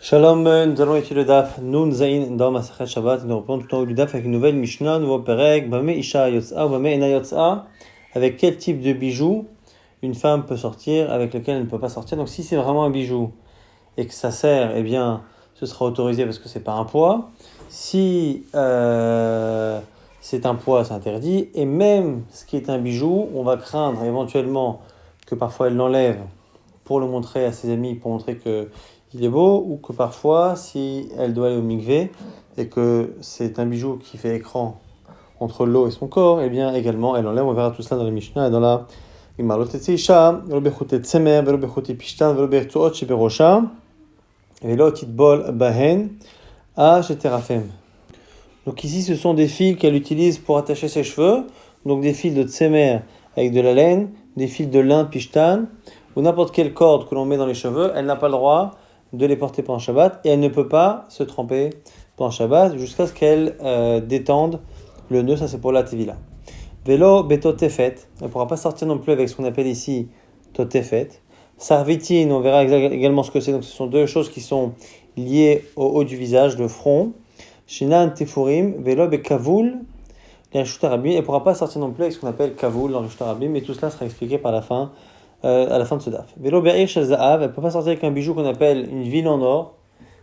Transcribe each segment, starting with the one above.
Shalom, nous allons étudier le Daf Nun Zain dans Masachet Shabbat. Nous reprenons tout en haut du Daf avec une nouvelle Mishnah, nouveau Perek, Bame Isha Yotza ou Bame Ena Yotza. Avec quel type de bijou une femme peut sortir, avec lequel elle ne peut pas sortir. Donc si c'est vraiment un bijou et que ça sert, eh bien ce sera autorisé parce que c'est pas un poids. Si c'est un poids, c'est interdit. Et même ce qui est un bijou, on va craindre éventuellement que parfois elle l'enlève pour le montrer à ses amis, pour montrer que il est beau, ou que parfois, si elle doit aller au mikvé et que c'est un bijou qui fait écran entre l'eau et son corps, eh bien également elle enlève. On verra tout cela dans la Mishnah et dans la Gemara. Lo tetze isha, velo bechute tzemer, velo bechute pishtan, velo bertzuot sheberosha, velo titbol bahen, sheterafem. Donc ici, ce sont des fils qu'elle utilise pour attacher ses cheveux, donc des fils de tzemer avec de la laine, des fils de lin pishtan, ou n'importe quelle corde que l'on met dans les cheveux. Elle n'a pas le droit de les porter pendant Shabbat et elle ne peut pas se tremper pendant Shabbat jusqu'à ce qu'elle détende le nœud. Ça, c'est pour la tevila. Vélo betotefet, elle ne pourra pas sortir non plus avec ce qu'on appelle ici totefet. Sarvitine, on verra également ce que c'est. Donc ce sont deux choses qui sont liées au haut du visage, le front. Shinan tefurim, vélo bekavoul, elle ne pourra pas sortir non plus avec ce qu'on appelle kavoul dans le Shtarabim, mais tout cela sera expliqué par la fin. À la fin de ce daf. Vélo be'ir shel za'av, elle ne peut pas sortir avec un bijou qu'on appelle une ville en or.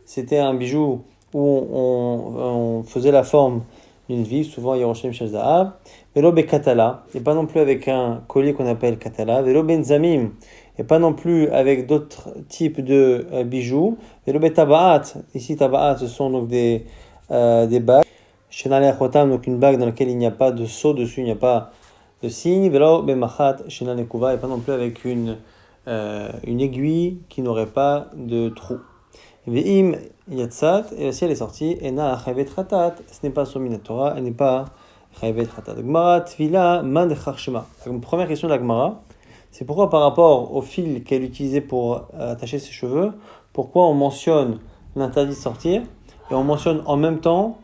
C'était un bijou où on faisait la forme d'une ville, souvent Yerushalayim shel za'av. Vélo be'katala, et pas non plus avec un collier qu'on appelle katala. Vélo benzamim, et pas non plus avec d'autres types de bijoux. Vélo be'tabaat, ici tabaat, ce sont donc des bagues. Shenale achotam, donc une bague dans laquelle il n'y a pas de sceau dessus, il n'y a pas de signe. Vélo bemachat shena nekuva, et pas non plus avec une aiguille qui n'aurait pas de trou. Ve'im yatsat, et si elle est sortie, ena chayavet chatat, ce n'est pas sur minatora, elle n'est pas chayavet chatat. Gemara tvila man decharshema. La première question de la Gemara, c'est pourquoi par rapport au fil qu'elle utilisait pour attacher ses cheveux, pourquoi on mentionne l'interdit de sortir et on mentionne en même temps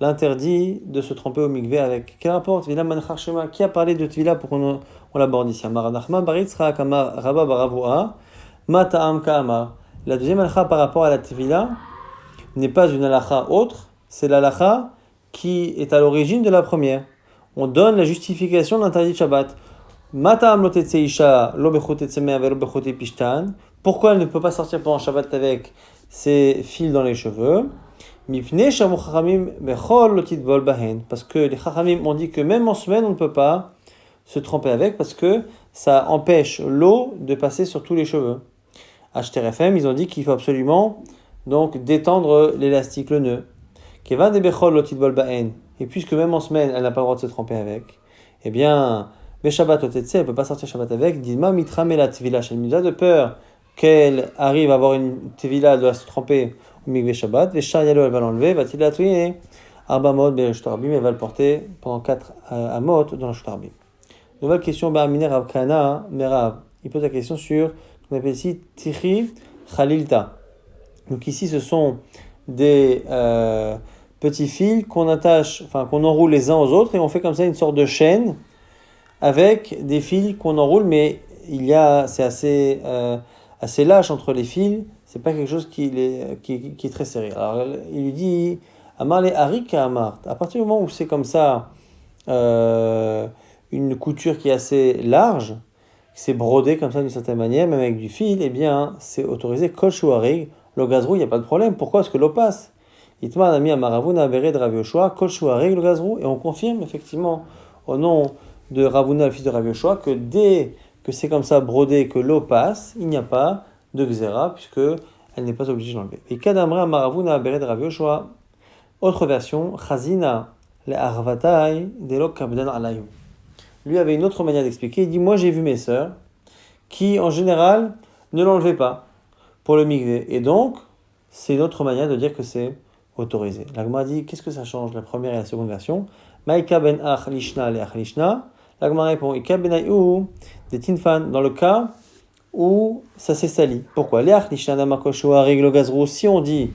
l'interdit de se tremper au mikvé avec. Quel rapport Tvila man charshema? Qui a parlé de Tvila pour qu'on l'aborde ici? Amar Nachman baritzra kamar Rabba baravua ma ta'am ka'amar. La deuxième halakha par rapport à la Tvila n'est pas une halakha autre, c'est l'halakha qui est à l'origine de la première. On donne la justification de l'interdit de Shabbat. Ma ta'am lo tetze isha lo bechote tzemer velo bechote pishtan. Pourquoi elle ne peut pas sortir pendant Shabbat avec ses fils dans les cheveux? Parce que les Chachamim ont dit que même en semaine, on ne peut pas se tremper avec parce que ça empêche l'eau de passer sur tous les cheveux. HTRFM, ils ont dit qu'il faut absolument donc détendre l'élastique, le nœud. Et puisque même en semaine, elle n'a pas le droit de se tremper avec, eh bien, elle ne peut pas sortir Shabbat avec. De peur qu'elle arrive à avoir une tevila, elle doit se tremper au mikvé Shabbat, elle va l'enlever, va-t-il la tuer? Arba mot bereshtarabim, elle va le porter pendant 4 amot dans le shtarabim. Nouvelle question, Ba'aminer Rav Kana Merav. Il pose la question sur ce qu'on appelle ici Tichi Khalilta. Donc ici, ce sont des petits fils qu'on attache, enfin qu'on enroule les uns aux autres et on fait comme ça une sorte de chaîne avec des fils qu'on enroule, mais c'est assez lâche entre les fils, c'est pas quelque chose qui est très serré. Alors il lui dit Amar le harika amar. À partir du moment où c'est comme ça, une couture qui est assez large, c'est brodé comme ça d'une certaine manière, même avec du fil, eh bien c'est autorisé. Kol shuarig, le gazrou, il n'y a pas de problème. Pourquoi est-ce que l'eau passe? Itma ami amaravuna avere de Rav Yoshua, kol shuarig le gazrou, et on confirme effectivement au nom de Ravuna, le fils de Rav Yoshua, que dès que c'est comme ça brodé, que l'eau passe, il n'y a pas de xéra, puisque elle n'est pas obligée de l'enlever. Et kadamra maravuna beret Rav Yoshua. Autre version, chazina le arvatai delo kabdan alayhu. Lui avait une autre manière d'expliquer. Il dit, moi j'ai vu mes sœurs qui en général ne l'enlevaient pas pour le mikvé, et donc c'est une autre manière de dire que c'est autorisé. La Gemara dit, qu'est-ce que ça change, la première et la seconde version? Maïka ben ach lishna le ach lishna. La Gemara répond, Ika ben ayu des tinfan, dans le cas où ça s'est sali. Pourquoi? Si on dit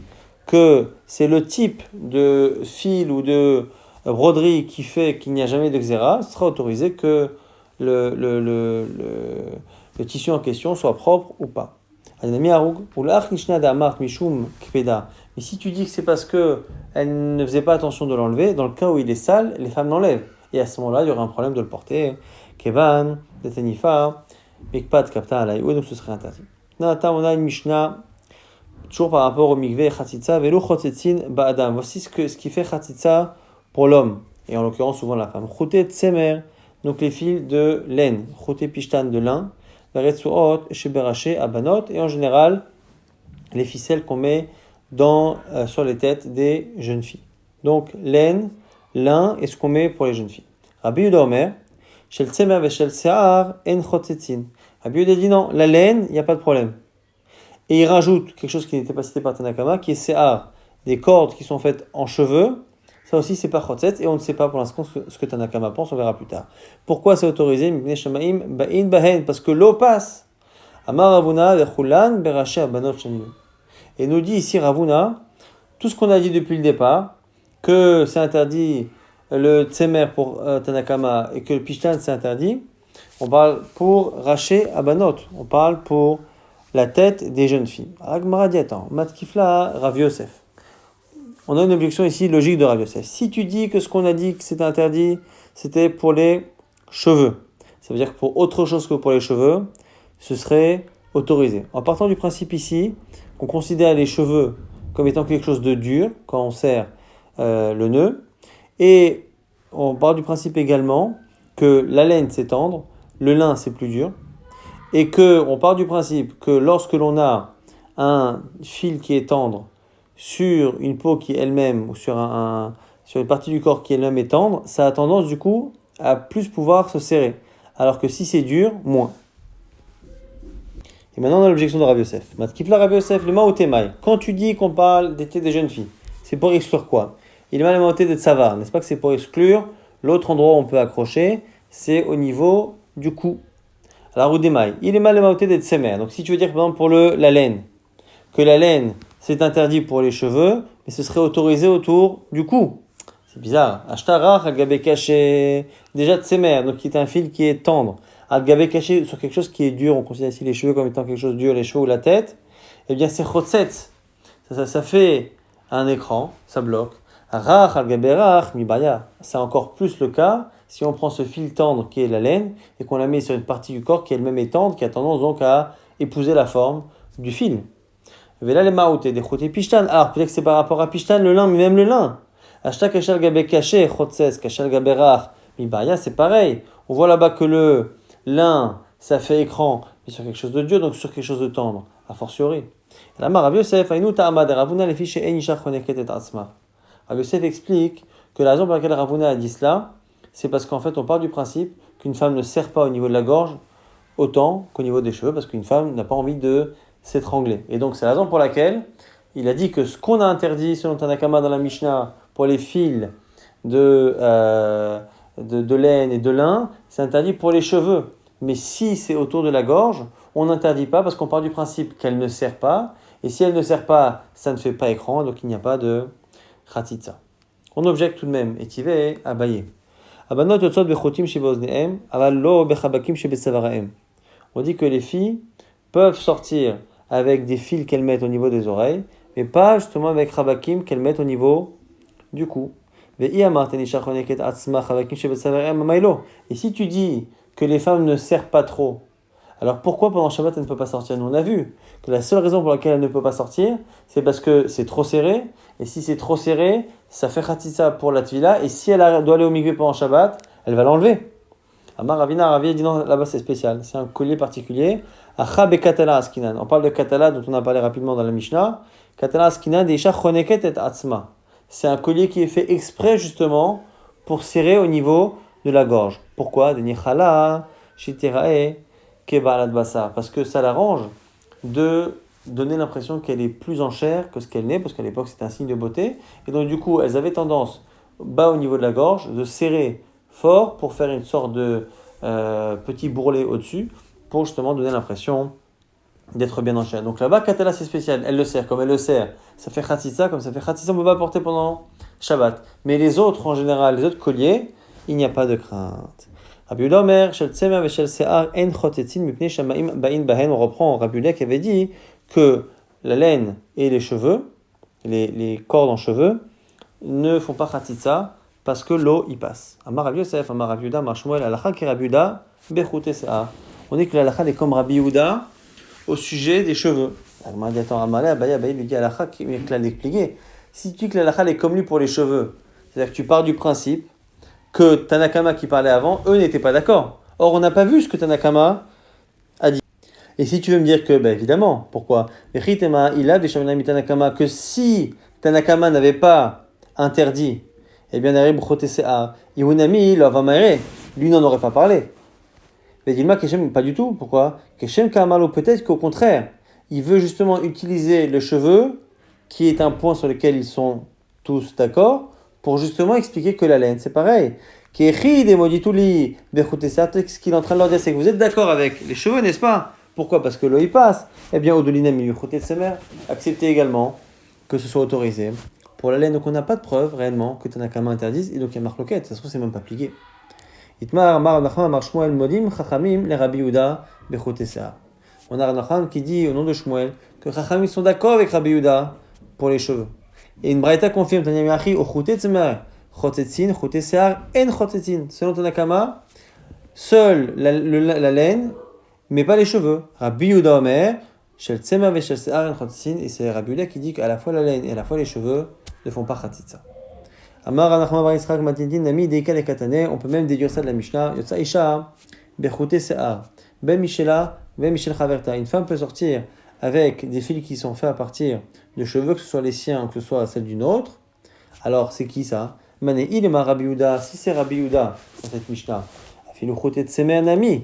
que c'est le type de fil ou de broderie qui fait qu'il n'y a jamais de xéra, ce sera autorisé que le tissu en question soit propre ou pas. Adnami Haroug, ou l'ach nishna d'amart mishum kpeda. Mais si tu dis que c'est parce que elle ne faisait pas attention de l'enlever, dans le cas où il est sale, les femmes l'enlèvent. Et à ce moment-là, il y aura un problème de le porter. Kevan, detenifa, mikpat kapta alayou, donc ce serait interdit. Nata, on a une Mishnah, toujours par rapport au mikveh et chatzitza, velo chotzetzin ba'adam. Voici ce qui fait chatzitza pour l'homme, et en l'occurrence souvent la femme. Chotet tsemer, donc les fils de laine. Chotet pishtan de lin. Veretsuot, sheberaché, abanot, et en général, les ficelles qu'on met sur les têtes des jeunes filles. Donc, laine, lin, et ce qu'on met pour les jeunes filles. Rabbi Yehuda Omer, shel tsemer ve shel se'ar, en chotzetzin. Rabbi Yehuda dit non, la laine, il n'y a pas de problème. Et il rajoute quelque chose qui n'était pas cité par Tanakama, qui est se'ar, des cordes qui sont faites en cheveux. Ça aussi, c'est pas chotzetz, et on ne sait pas pour l'instant ce que Tanakama pense, on verra plus tard. Pourquoi c'est autorisé? Parce que l'eau passe. Amar Ravuna vechulan beraché abanot shani. Et nous dit ici Ravuna, tout ce qu'on a dit depuis le départ, que c'est interdit le tsemer pour Tanakama et que le pishtan c'est interdit, on parle pour raché abanot, on parle pour la tête des jeunes filles. Agmara dit attends, matkifla Rav Yosef. On a une objection ici logique de Rav Yosef. Si tu dis que ce qu'on a dit que c'était interdit, c'était pour les cheveux, ça veut dire que pour autre chose que pour les cheveux, ce serait autorisé. En partant du principe ici qu'on considère les cheveux comme étant quelque chose de dur quand on serre le nœud, et on part du principe également que la laine c'est tendre, le lin c'est plus dur, et que on part du principe que lorsque l'on a un fil qui est tendre sur une peau qui elle-même, ou sur une partie du corps qui elle-même est tendre, ça a tendance du coup à plus pouvoir se serrer. Alors que si c'est dur, moins. Et maintenant on a l'objection de Rav Yosef. Matkifla Rav Yosef, le maotémaï. Quand tu dis qu'on parle d'été des jeunes filles, c'est pour exclure quoi? Il est mal maoté de tsavar, n'est-ce pas que c'est pour exclure l'autre endroit où on peut accrocher, c'est au niveau du cou. Alors Oudemaï, il est mal maoté de tsemer. Donc si tu veux dire par exemple pour la laine, que la laine c'est interdit pour les cheveux, mais ce serait autorisé autour du cou. C'est bizarre. Ashtarach, al-gabé caché, déjà tsemer, donc qui est un fil qui est tendre. Al-gabé caché sur quelque chose qui est dur, on considère ici les cheveux comme étant quelque chose de dur, les cheveux ou la tête, eh bien c'est chotzetz. Ça fait un écran, ça bloque. Rach, al-gabé rach, mibaya. C'est encore plus le cas si on prend ce fil tendre qui est la laine et qu'on la met sur une partie du corps qui elle-même est tendre, qui a tendance donc à épouser la forme du fil. Vela les maouté, des choté pishtan. Alors peut-être que c'est par rapport à pishtan, le lin, mais même le lin. Ashta kachal gabé caché, chotzes, kachal gabé rach, mibaya, c'est pareil. On voit là-bas que le lin, ça fait écran, mais sur quelque chose de dur, donc sur quelque chose de tendre, a fortiori. La Rav Yosef, Aïnou ta'amad, Ravuna les fiches en isha choneket et atzma. Rav Yosef explique que la raison pour laquelle Ravuna a dit cela, c'est parce qu'en fait on part du principe qu'une femme ne serre pas au niveau de la gorge autant qu'au niveau des cheveux, parce qu'une femme n'a pas envie de s'étrangler. Et donc c'est la raison pour laquelle il a dit que ce qu'on a interdit selon Tanakama dans la Mishnah pour les fils de laine et de lin, c'est interdit pour les cheveux. Mais si c'est autour de la gorge, on n'interdit pas parce qu'on part du principe qu'elle ne serre pas. Et si elle ne serre pas, ça ne fait pas écran, donc il n'y a pas de khatitza. On objecte tout de même, et tivé abayé. Abanot yotzot bechotim sheboznehem, aval lo bechabakim shebetsavarahem. On dit que les filles peuvent sortir avec des fils qu'elles mettent au niveau des oreilles, mais pas justement avec chabakim qu'elles mettent au niveau du cou. Et si tu dis que les femmes ne serrent pas trop, alors pourquoi pendant Shabbat elle ne peut pas sortir? Nous on a vu que la seule raison pour laquelle elle ne peut pas sortir, c'est parce que c'est trop serré, et si c'est trop serré, ça fait khatitsa pour la tvila, et si elle doit aller au mikvé pendant Shabbat, elle va l'enlever. Amar Ravina Ravi dit non, là-bas c'est spécial, c'est un collier particulier. Achab et katala askinan. On parle de katala dont on a parlé rapidement dans la Mishnah. Katala askinan de isha choneket et atzma. C'est un collier qui est fait exprès justement pour serrer au niveau de la gorge. Pourquoi? De nichala shitirae kebalat basar. Parce que ça l'arrange de donner l'impression qu'elle est plus en chair que ce qu'elle n'est, parce qu'à l'époque c'était un signe de beauté. Et donc du coup, elles avaient tendance, bas au niveau de la gorge, de serrer fort pour faire une sorte de petit bourrelet au-dessus, pour justement donner l'impression d'être bien en chair. Donc là-bas, Katala c'est spécial, elle le serre, comme elle le serre, ça fait khatitsa, comme ça fait khatitsa, on ne peut pas porter pendant Shabbat. Mais les autres, en général, les autres colliers, il n'y a pas de crainte. Rabbi Yehuda Omer, shel tsemer ve shel se'ar en chotetzin mipnei shamaim ba'in bahen. On reprend Rabbi Yehuda qui avait dit que la laine et les cheveux, les cordes en cheveux, ne font pas khatitsa parce que l'eau y passe. Amar Rabbi Yosef, Amar Rabbi Yehuda, Amar Shmuel, Halacha ki Rabbi Yehuda, bechute se'ar. On dit que la halakha est comme Rabbi Yehuda au sujet des cheveux. Agma dit attends, Amalé, Abaye lui dit halakha qui est l'expliquer. Si tu dis que la halakha est comme lui pour les cheveux, c'est-à-dire que tu pars du principe que Tanakama qui parlait avant, eux n'étaient pas d'accord. Or, on n'a pas vu ce que Tanakama a dit. Et si tu veux me dire que, évidemment, pourquoi il a des Shamanami Tanakama, que si Tanakama n'avait pas interdit, eh bien, Ihunami, lui n'en aurait pas parlé. Mais Dilma Keshem, pas du tout. Pourquoi Keshem Kamalo, peut-être qu'au contraire, il veut justement utiliser le cheveu, qui est un point sur lequel ils sont tous d'accord, pour justement expliquer que la laine, c'est pareil. Ce qu'il est en train de leur dire, c'est que vous êtes d'accord avec les cheveux, n'est-ce pas? Pourquoi? Parce que l'eau y passe. Eh bien, Odolinam, acceptez également que ce soit autorisé pour la laine. Donc, on n'a pas de preuve réellement que Tanakama interdise, et donc il y a marloquette. Ça se trouve, c'est même pas appliqué. Itmar, Mar Nachman, Mar Shmuel, Modim, Chachamim, les Rabbi Yehuda, Bechote Se'ar. On a Nachman qui dit au nom de Shmuel que Chachamim sont d'accord avec Rabbi Yehuda pour les cheveux. Et une braïta confirme, Tanya Miachi, au Chote Tzemar, Chotetzin, Chote Se'ar, En Chotetzin. Selon Tanakama, seule la laine, mais pas les cheveux. Rabbi Yehuda Omer, Shel Tzemar ve Shel Se'ar, En Chotetzin. Et c'est Rabbi Yehuda qui dit qu'à la fois la laine et à la fois les cheveux ne font pas Khatitsa. Amar Anachma Bar Yisrael Matindin Nami Deika le Katane. On peut même déduire ça de la Mishnah. Yotza Isha Bechute Se'ar Ben Michela Ben Michel Chaverta. Une femme peut sortir avec des fils qui sont faits à partir de cheveux, que ce soit les siens ou que ce soit celles d'une autre. Alors c'est qui ça? Mané Ilema Rabbi Yehuda. Si c'est Rabbi Yehuda dans cette Mishnah, Afilu Chote Tsemer Nami.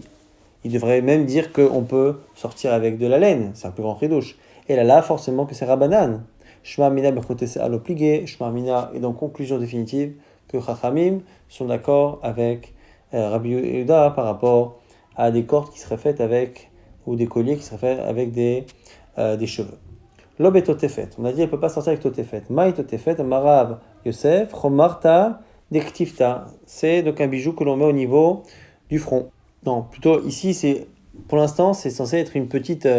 Il devrait même dire qu'on peut sortir avec de la laine. C'est un plus grand chidouche. Et là forcément que c'est Rabbanan. Shma Mina Bechote Se'ar l'obligé. Shma Mina est donc conclusion définitive que Chachamim sont d'accord avec Rabbi Yehuda par rapport à des cordes qui seraient faites avec, ou des colliers qui seraient faits avec des cheveux. L'ob est totefet. On a dit elle ne peut pas sortir avec totefet. Maï totefet, Marav Yosef, Chomarta, Dektifta. C'est donc un bijou que l'on met au niveau du front. Non, plutôt ici, pour l'instant, c'est censé être une petite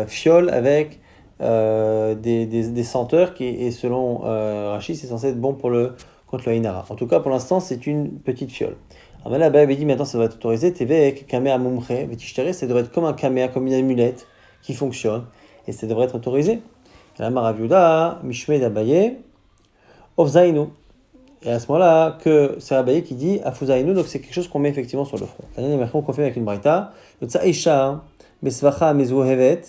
fiole avec des senteurs et selon Rachid, c'est censé être bon contre le Hinara. En tout cas, pour l'instant, c'est une petite fiole. Alors là, avait dit, maintenant ça va être autorisé. TV kamea mumche, ça devrait être comme un kamea, comme une amulette qui fonctionne, et ça devrait être autorisé. La Maraviuda, Mishme d'Abaye, Ofzainu. Et à ce moment-là, que c'est Abaye qui dit Afuzainu, donc c'est quelque chose qu'on met effectivement sur le front. La dernière version qu'on fait avec une braïta, Yotza Isha, Besvacha Mezuhevet,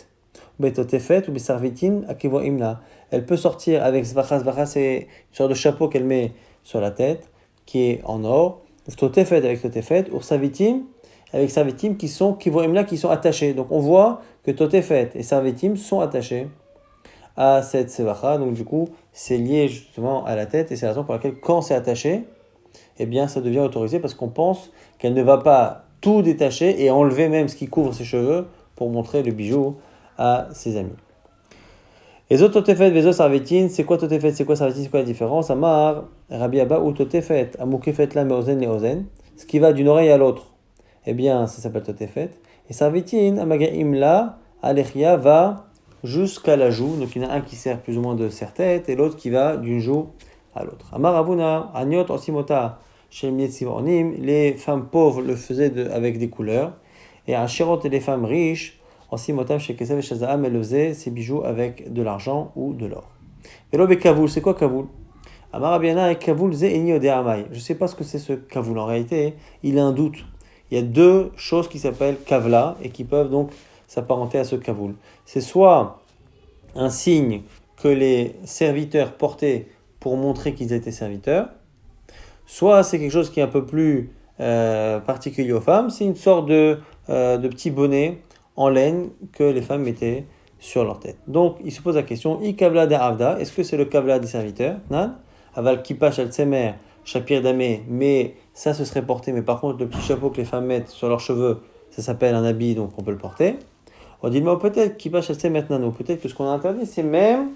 Betotefet ou Besarvitin, Akevo Imla. Elle peut sortir avec Zvacha. Zvacha, c'est une sorte de chapeau qu'elle met sur la tête, qui est en or. Totefet avec Totefet, ou Sarvitim avec Sarvitim qui sont attachés. Donc on voit que Totefet et Sarvitim sont attachés à cette Sevacha. Donc du coup, c'est lié justement à la tête et c'est la raison pour laquelle quand c'est attaché, eh bien ça devient autorisé parce qu'on pense qu'elle ne va pas tout détacher et enlever même ce qui couvre ses cheveux pour montrer le bijou à ses amis. Les autres Totefet, les autres Sarvitin, c'est quoi Totefet, c'est quoi Sarvitin, c'est quoi la différence? Amar, Rabbi Abba ou Totefet, Amukefet la meozen les ozen, ce qui va d'une oreille à l'autre, eh bien ça s'appelle Totefet. Et Sarvitin, Amagaim la, Alechia va jusqu'à la joue, donc il y en a un qui sert plus ou moins de serre-tête et l'autre qui va d'une joue à l'autre. Amar Avuna, Aniot Osimota, Shemniet Sivornim, les femmes pauvres le faisaient avec des couleurs, et Ashirot et les femmes riches, Ossimotam chez Kesev et Shazaham, elle faisait ses bijoux avec de l'argent ou de l'or. Velo be Kavoul, c'est quoi Kavoul? Amar Abiana et Kavoul ze eni odeamai. Je ne sais pas ce que c'est ce Kavoul. En réalité, il a un doute. Il y a deux choses qui s'appellent Kavla et qui peuvent donc s'apparenter à ce Kavoul. C'est soit un signe que les serviteurs portaient pour montrer qu'ils étaient serviteurs, soit c'est quelque chose qui est un peu plus particulier aux femmes. C'est une sorte de petit bonnet en laine que les femmes mettaient sur leur tête. Donc, il se pose la question, I kavla de avda, est-ce que c'est le kavla des serviteurs? Nan, aval kippa shel tsemer, shapir damé, mais ça se serait porté, mais par contre, le petit chapeau que les femmes mettent sur leurs cheveux, ça s'appelle un habit, donc on peut le porter. On dit, mais peut-être kippa shel tsemer nano, peut-être que ce qu'on a interdit, c'est même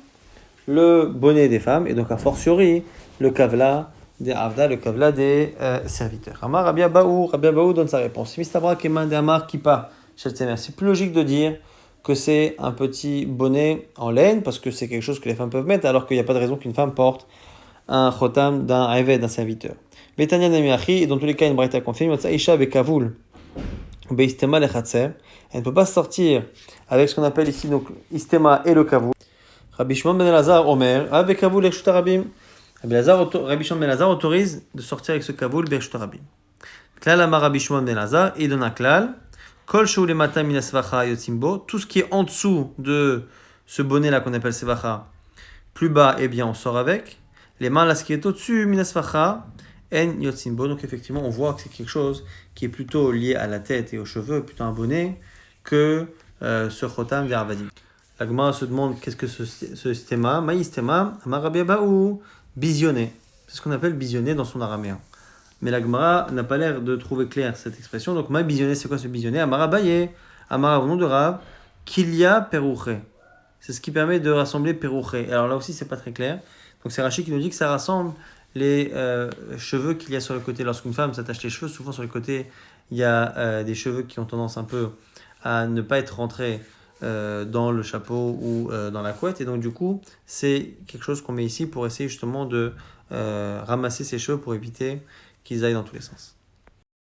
le bonnet des femmes, et donc a fortiori, le kavla des avda, le kavla des serviteurs. Amar Rabbi Abaou donne sa réponse. Mistabra keman de amar kippa. C'est plus logique de dire que c'est un petit bonnet en laine, parce que c'est quelque chose que les femmes peuvent mettre, alors qu'il n'y a pas de raison qu'une femme porte un chotam d'un eved, d'un serviteur. Betania Namiachi, et dans tous les cas, une braïta confirme, Isha bekavul, beistema lechatser, elle ne peut pas sortir avec ce qu'on appelle ici donc istema et le kavul. Rabbi Shimon ben Elazar Omer, avec kavul et rabim. Rabbi Shimon ben Elazar autorise de sortir avec ce kavul et rabim. Klal amar Rabbi Shimon ben Elazar, et donne un klal. Kol shou le matin minasvacha yotzimbo, tout ce qui est en dessous de ce bonnet là qu'on appelle sevacha, plus bas, eh bien on sort avec. Les mains là, ce qui est au-dessus minasvacha en yotzimbo. Donc effectivement, on voit que c'est quelque chose qui est plutôt lié à la tête et aux cheveux, plutôt un bonnet, que ce chotam veravadim. La Gemara se demande qu'est-ce que ce stéma, maïstema, amarabiabaou, bisionné. C'est ce qu'on appelle bisionné dans son araméen. Mais la Gemara n'a pas l'air de trouver clair cette expression. Donc, ma bisionné, c'est quoi ce bisionné? Amarabaye, amara au nom de Rav, kilia perouché. C'est ce qui permet de rassembler perouché. Alors là aussi, c'est pas très clair. Donc, c'est Rachid qui nous dit que ça rassemble les cheveux qu'il y a sur le côté. Lorsqu'une femme s'attache les cheveux, souvent sur le côté, il y a des cheveux qui ont tendance un peu à ne pas être rentrés dans le chapeau ou dans la couette. Et donc, du coup, c'est quelque chose qu'on met ici pour essayer justement de ramasser ses cheveux pour éviter qu'ils aillent dans tous les sens.